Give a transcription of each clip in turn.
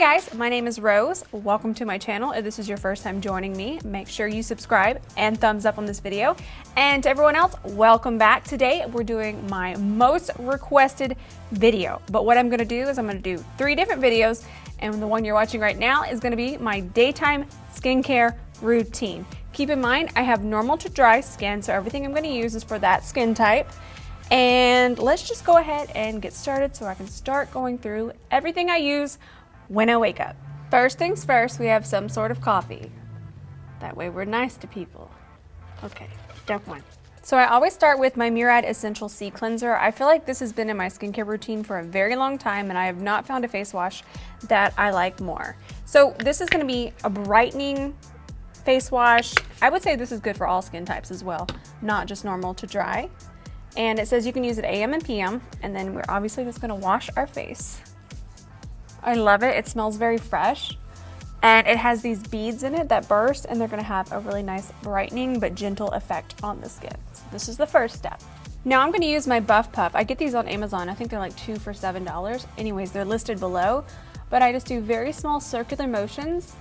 guys, my name is Rose. Welcome to my channel. If this is your first time joining me, make sure you subscribe and thumbs up on this video. And to everyone else, welcome back. Today we're doing my most requested video. But what I'm gonna do is I'm gonna do 3 different videos, and the one you're watching right now is gonna be my daytime skincare routine. Keep in mind, I have normal to dry skin, so everything I'm gonna use is for that skin type. And let's just go ahead and get started so I can start going through everything I use when I wake up. First things first, we have some sort of coffee. That way we're nice to people. Okay, step 1. So I always start with my Murad Essential C Cleanser. I feel like this has been in my skincare routine for a very long time, and I have not found a face wash that I like more. So this is gonna be a brightening face wash. I would say this is good for all skin types as well, not just normal to dry. And it says you can use it AM and PM, and then we're obviously just gonna wash our face. I love it. It smells very fresh, and it has these beads in it that burst, and they're gonna have a really nice brightening but gentle effect on the skin. So this is the first step. Now I'm gonna use my Buf-Puf. I get these on Amazon. I think they're like 2 for $7. Anyways, they're listed below, but I just do very small circular motions,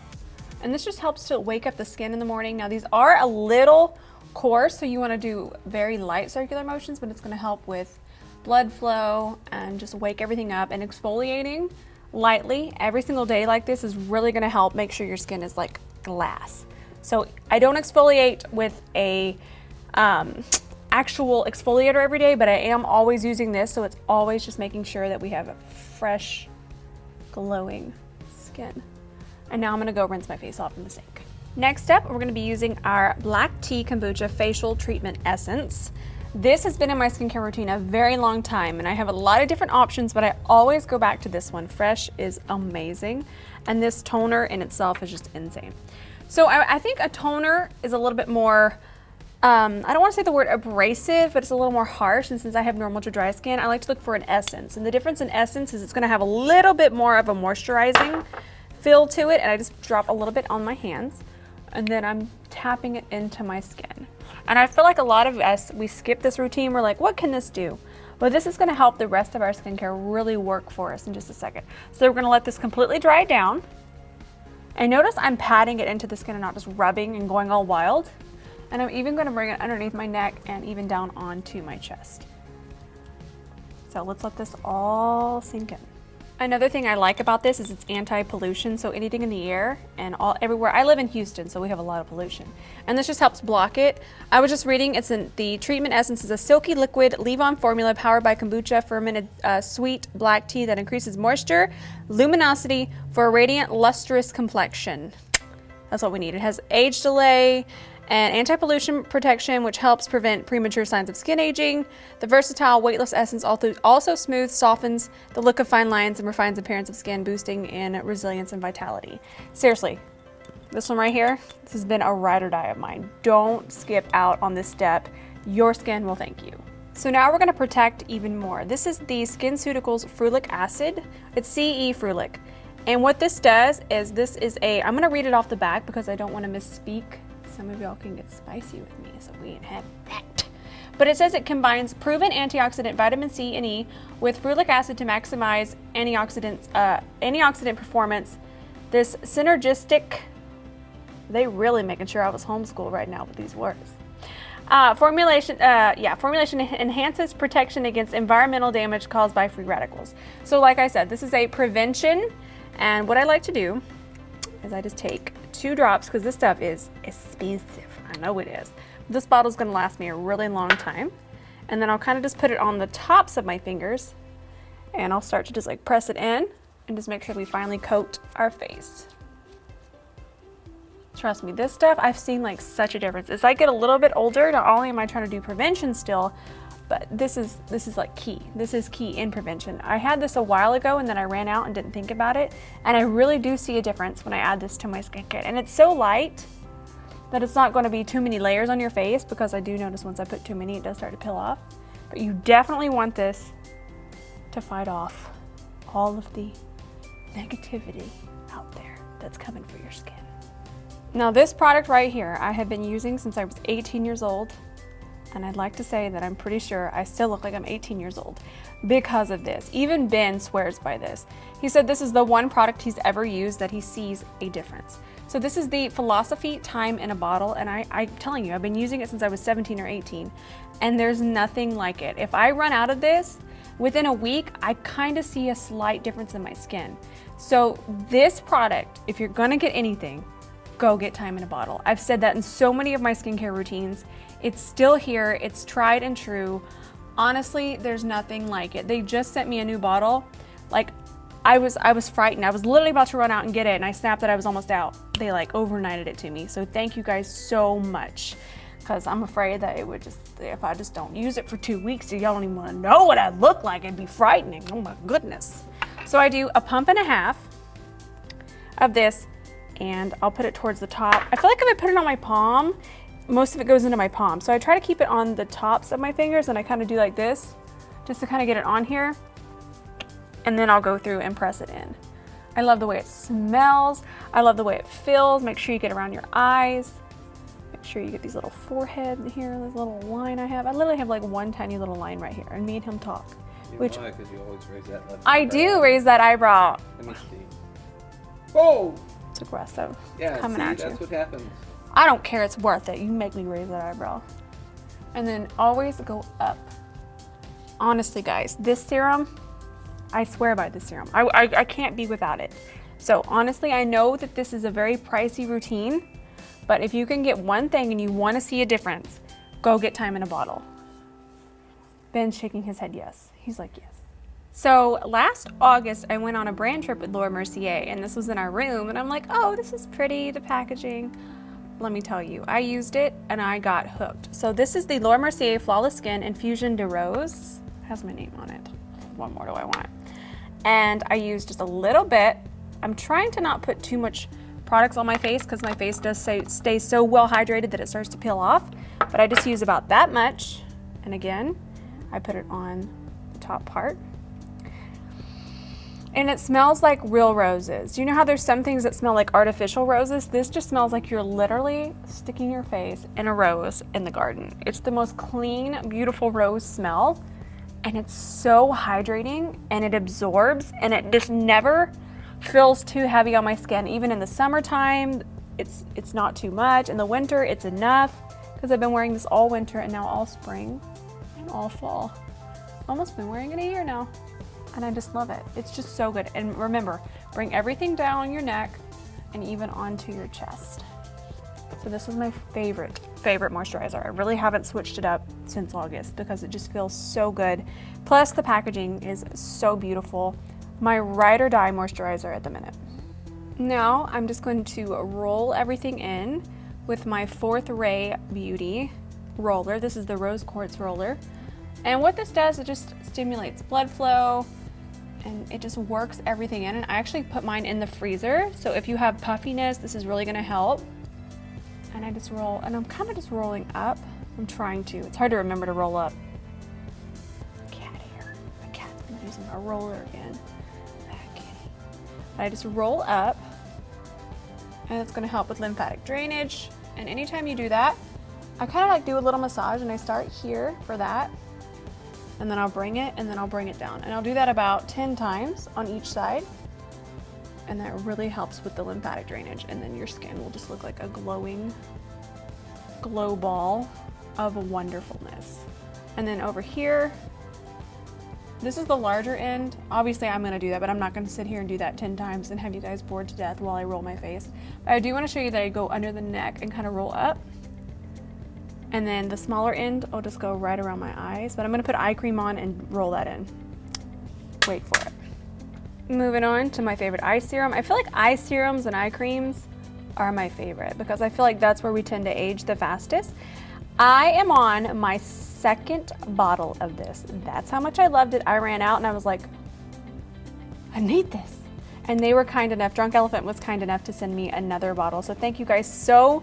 and this just helps to wake up the skin in the morning. Now these are a little coarse, so you wanna do very light circular motions, but it's gonna help with blood flow and just wake everything up. And exfoliating lightly every single day like this is really gonna help make sure your skin is like glass. So I don't exfoliate with a actual exfoliator every day, but I am always using this, so it's always just making sure that we have a fresh, glowing skin. And now I'm gonna go rinse my face off in the sink. Next up, we're gonna be using our Black Tea Kombucha Facial Treatment Essence. This has been in my skincare routine a very long time, and I have a lot of different options, but I always go back to this one. Fresh is amazing, and this toner in itself is just insane. So I think a toner is a little bit more, I don't want to say the word abrasive, but it's a little more harsh, and since I have normal to dry skin, I like to look for an essence. And the difference in essence is it's gonna have a little bit more of a moisturizing feel to it, and I just drop a little bit on my hands, and then I'm tapping it into my skin. And I feel like a lot of us, we skip this routine. We're like, what can this do? But this is gonna help the rest of our skincare really work for us in just a second. So we're gonna let this completely dry down. And notice I'm patting it into the skin and not just rubbing and going all wild. And I'm even gonna bring it underneath my neck and even down onto my chest. So let's let this all sink in. Another thing I like about this is it's anti-pollution, so anything in the air and everywhere. I live in Houston, so we have a lot of pollution. And this just helps block it. I was just reading, the treatment essence is a silky liquid leave-on formula powered by kombucha fermented sweet black tea that increases moisture, luminosity for a radiant, lustrous complexion. That's what we need. It has age delay and anti-pollution protection, which helps prevent premature signs of skin aging. The versatile weightless essence also smooths, softens the look of fine lines and refines appearance of skin, boosting in resilience and vitality. Seriously, this one right here, this has been a ride or die of mine. Don't skip out on this step. Your skin will thank you. So now we're gonna protect even more. This is the SkinCeuticals Ferulic Acid. It's CE Ferulic. And what this does is I'm gonna read it off the back because I don't wanna misspeak. Some of y'all can get spicy with me, so we ain't have that. But it says it combines proven antioxidant vitamin C and E with ferulic acid to maximize antioxidant performance. This synergistic, they really making sure I was homeschooled right now with these words. Formulation enhances protection against environmental damage caused by free radicals. So like I said, this is a prevention, and what I like to do is I just take 2 drops, because this stuff is expensive. I know it is. This bottle's gonna last me a really long time. And then I'll kind of just put it on the tops of my fingers, and I'll start to just like press it in and just make sure we finally coat our face. Trust me, this stuff, I've seen like such a difference. As I get a little bit older, not only am I trying to do prevention still, but this is like key. This is key in prevention. I had this a while ago, and then I ran out and didn't think about it. And I really do see a difference when I add this to my skincare. And it's so light that it's not going to be too many layers on your face, because I do notice once I put too many, it does start to peel off. But you definitely want this to fight off all of the negativity out there that's coming for your skin. Now this product right here, I have been using since I was 18 years old. And I'd like to say that I'm pretty sure I still look like I'm 18 years old because of this. Even Ben swears by this. He said this is the one product he's ever used that he sees a difference. So this is the Philosophy Time in a Bottle, and I'm telling you, I've been using it since I was 17 or 18, and there's nothing like it. If I run out of this, within a week, I kind of see a slight difference in my skin. So this product, if you're gonna get anything, go get Time in a Bottle. I've said that in so many of my skincare routines. It's still here, it's tried and true. Honestly, there's nothing like it. They just sent me a new bottle. Like, I was frightened. I was literally about to run out and get it, and I snapped that I was almost out. They like overnighted it to me. So thank you guys so much, because I'm afraid that it would just, if I just don't use it for 2 weeks, y'all don't even want to know what I look like. It'd be frightening. Oh my goodness. So I do a pump and a half of this, and I'll put it towards the top. I feel like if I put it on my palm, most of it goes into my palm. So I try to keep it on the tops of my fingers, and I kind of do like this, just to kind of get it on here. And then I'll go through and press it in. I love the way it smells. I love the way it feels. Make sure you get around your eyes. Make sure you get these little forehead here, this little line I have. I literally have like one tiny little line right here, and me and him talk. Which because you always raise that left I do raise that eyebrow. Let me see. Whoa! It's aggressive. Yeah, coming see, at that's you. what happens. I don't care, it's worth it. You make me raise that eyebrow. And then always go up. Honestly, guys, this serum, I swear by this serum. I can't be without it. So honestly, I know that this is a very pricey routine, but if you can get one thing and you want to see a difference, go get Time in a Bottle. Ben's shaking his head yes. He's like, yes. So last August, I went on a brand trip with Laura Mercier, and this was in our room, and I'm like, oh, this is pretty, the packaging. Let me tell you, I used it and I got hooked. So this is the Laura Mercier Flawless Skin Infusion de Rose. It has my name on it. What more do I want? And I used just a little bit. I'm trying to not put too much products on my face because my face does stay so well hydrated that it starts to peel off, but I just use about that much. And again, I put it on the top part. And it smells like real roses. Do you know how there's some things that smell like artificial roses? This just smells like you're literally sticking your face in a rose in the garden. It's the most clean, beautiful rose smell. And it's so hydrating, and it absorbs, and it just never feels too heavy on my skin. Even in the summertime, it's not too much. In the winter, it's enough, because I've been wearing this all winter and now all spring and all fall. Almost been wearing it a year now. And I just love it. It's just so good. And remember, bring everything down on your neck and even onto your chest. So this was my favorite moisturizer. I really haven't switched it up since August because it just feels so good. Plus the packaging is so beautiful. My ride or die moisturizer at the minute. Now I'm just going to roll everything in with my Fourth Ray Beauty roller. This is the Rose Quartz roller. And what this does, it just stimulates blood flow, and it just works everything in. And I actually put mine in the freezer, so if you have puffiness, this is really gonna help. And I just roll, and I'm kind of just rolling up. I'm trying to. It's hard to remember to roll up. Cat here. My cat's been using our roller again. Bad kitty. I just roll up, and it's gonna help with lymphatic drainage. And anytime you do that, I kind of like do a little massage, and I start here for that. And then I'll bring it, and then I'll bring it down. And I'll do that about 10 times on each side. And that really helps with the lymphatic drainage. And then your skin will just look like a glowing glow ball of wonderfulness. And then over here, this is the larger end. Obviously I'm gonna do that, but I'm not gonna sit here and do that 10 times and have you guys bored to death while I roll my face. But I do wanna show you that I go under the neck and kind of roll up. And then the smaller end, I'll just go right around my eyes, but I'm gonna put eye cream on and roll that in. Wait for it. Moving on to my favorite eye serum. I feel like eye serums and eye creams are my favorite because I feel like that's where we tend to age the fastest. I am on my second bottle of this. That's how much I loved it. I ran out and I was like, I need this. And they were kind enough, Drunk Elephant was kind enough to send me another bottle. So thank you guys so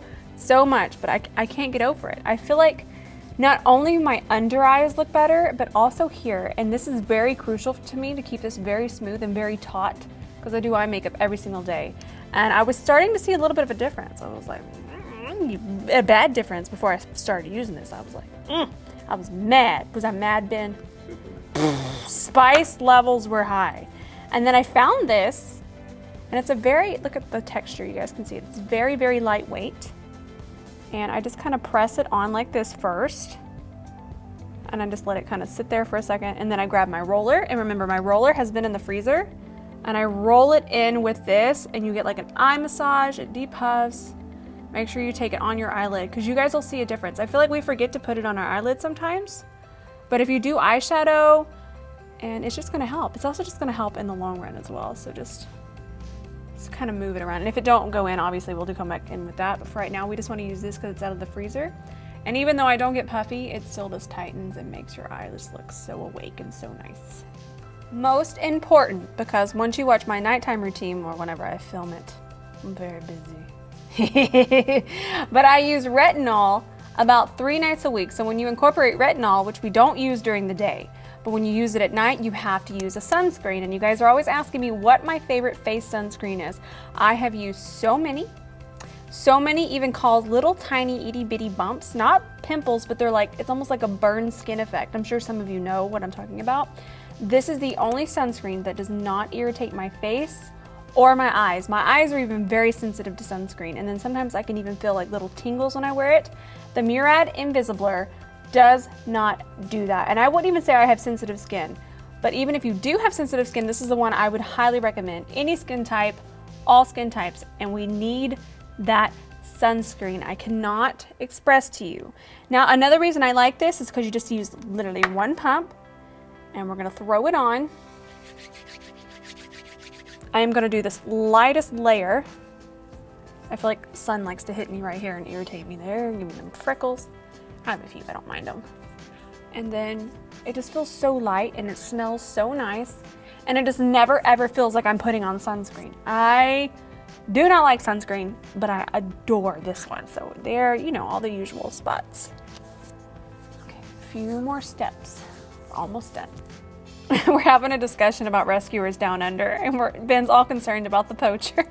much, but I can't get over it. I feel like not only my under eyes look better, but also here. And this is very crucial to me to keep this very smooth and very taut because I do eye makeup every single day. And I was starting to see a little bit of a difference. I was like, a bad difference before I started using this. I was like, I was mad. Was I mad, Ben? Spice levels were high. And then I found this, and it's a very, look at the texture, you guys can see it. It's very, very lightweight. And I just kind of press it on like this first. And I just let it kind of sit there for a second. And then I grab my roller, and remember my roller has been in the freezer. And I roll it in with this, and you get like an eye massage, it depuffs. Make sure you take it on your eyelid, because you guys will see a difference. I feel like we forget to put it on our eyelid sometimes. But if you do eyeshadow, and it's just gonna help. It's also just gonna help in the long run as well. So just kind of move it around. And if it don't go in, obviously we'll do come back in with that. But for right now, we just wanna use this because it's out of the freezer. And even though I don't get puffy, it still just tightens and makes your eyelids look so awake and so nice. Most important, because once you watch my nighttime routine or whenever I film it, I'm very busy. But I use retinol about 3 nights a week. So when you incorporate retinol, which we don't use during the day, but when you use it at night, you have to use a sunscreen. And you guys are always asking me what my favorite face sunscreen is. I have used so many, even called little tiny itty bitty bumps, not pimples, but they're like, it's almost like a burned skin effect. I'm sure some of you know what I'm talking about. This is the only sunscreen that does not irritate my face or my eyes. My eyes are even very sensitive to sunscreen. And then sometimes I can even feel like little tingles when I wear it. The Murad Invisiblur does not do that. And I wouldn't even say I have sensitive skin, but even if you do have sensitive skin, this is the one I would highly recommend. Any skin type, all skin types, and we need that sunscreen. I cannot express to you. Now, another reason I like this is because you just use literally one pump, and we're gonna throw it on. I am gonna do this lightest layer. I feel like sun likes to hit me right here and irritate me there, give me them freckles. I have a few, I don't mind them. And then it just feels so light and it smells so nice. And it just never ever feels like I'm putting on sunscreen. I do not like sunscreen, but I adore this one. So there, you know, all the usual spots. Okay, a few more steps. We're almost done. We're having a discussion about rescuers down under, and Ben's all concerned about the poacher.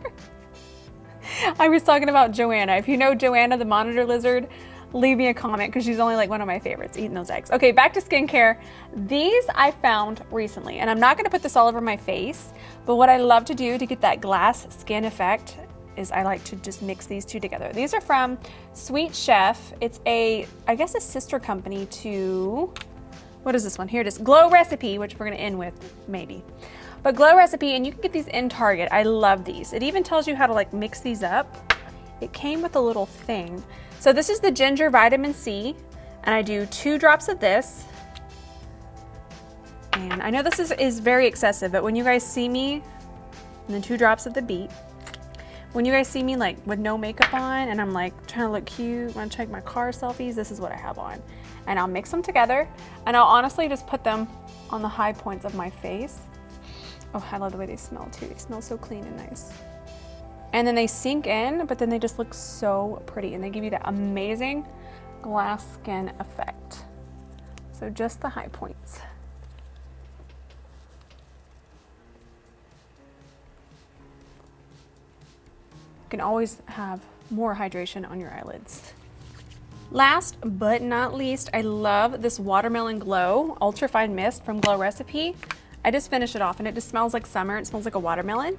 I was talking about Joanna. If you know Joanna, the monitor lizard, leave me a comment because she's only like one of my favorites, eating those eggs. Okay, back to skincare. These I found recently, and I'm not gonna put this all over my face, but what I love to do to get that glass skin effect is I like to just mix these two together. These are from Sweet Chef. It's I guess a sister company to, what is this one? Here it is, Glow Recipe, which we're gonna end with, maybe. But Glow Recipe, and you can get these in Target. I love these. It even tells you how to like mix these up. It came with a little thing. So this is the Ginger Vitamin C, and I do 2 drops of this. And I know this is very excessive, but when you guys see me, and then 2 drops of the Beet, when you guys see me like with no makeup on, and I'm like trying to look cute, want to check my car selfies, this is what I have on. And I'll mix them together, and I'll honestly just put them on the high points of my face. Oh, I love the way they smell too. They smell so clean and nice. And then they sink in, but then they just look so pretty, and they give you that amazing glass skin effect. So just the high points. You can always have more hydration on your eyelids. Last but not least, I love this Watermelon Glow Ultra Fine Mist from Glow Recipe. I just finished it off, and it just smells like summer. It smells like a watermelon.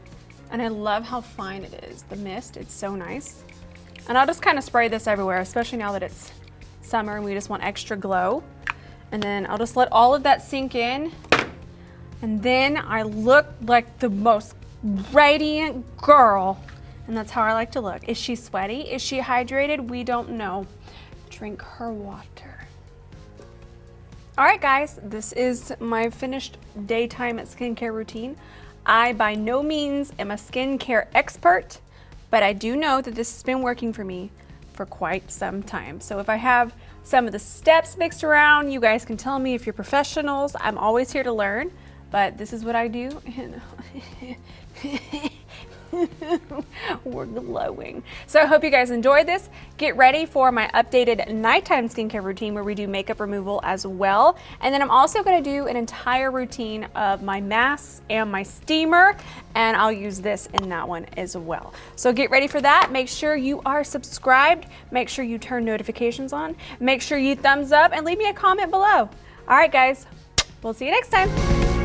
And I love how fine it is. The mist, it's so nice. And I'll just kind of spray this everywhere, especially now that it's summer and we just want extra glow. And then I'll just let all of that sink in. And then I look like the most radiant girl. And that's how I like to look. Is she sweaty? Is she hydrated? We don't know. Drink her water. All right, guys, this is my finished daytime skincare routine. I by no means am a skincare expert, but I do know that this has been working for me for quite some time. So if I have some of the steps mixed around, you guys can tell me if you're professionals. I'm always here to learn, but this is what I do. We're glowing. So I hope you guys enjoyed this. Get ready for my updated nighttime skincare routine where we do makeup removal as well. And then I'm also going to do an entire routine of my masks and my steamer, and I'll use this in that one as well. So get ready for that. Make sure you are subscribed. Make sure you turn notifications on. Make sure you thumbs up and leave me a comment below. All right, guys, we'll see you next time.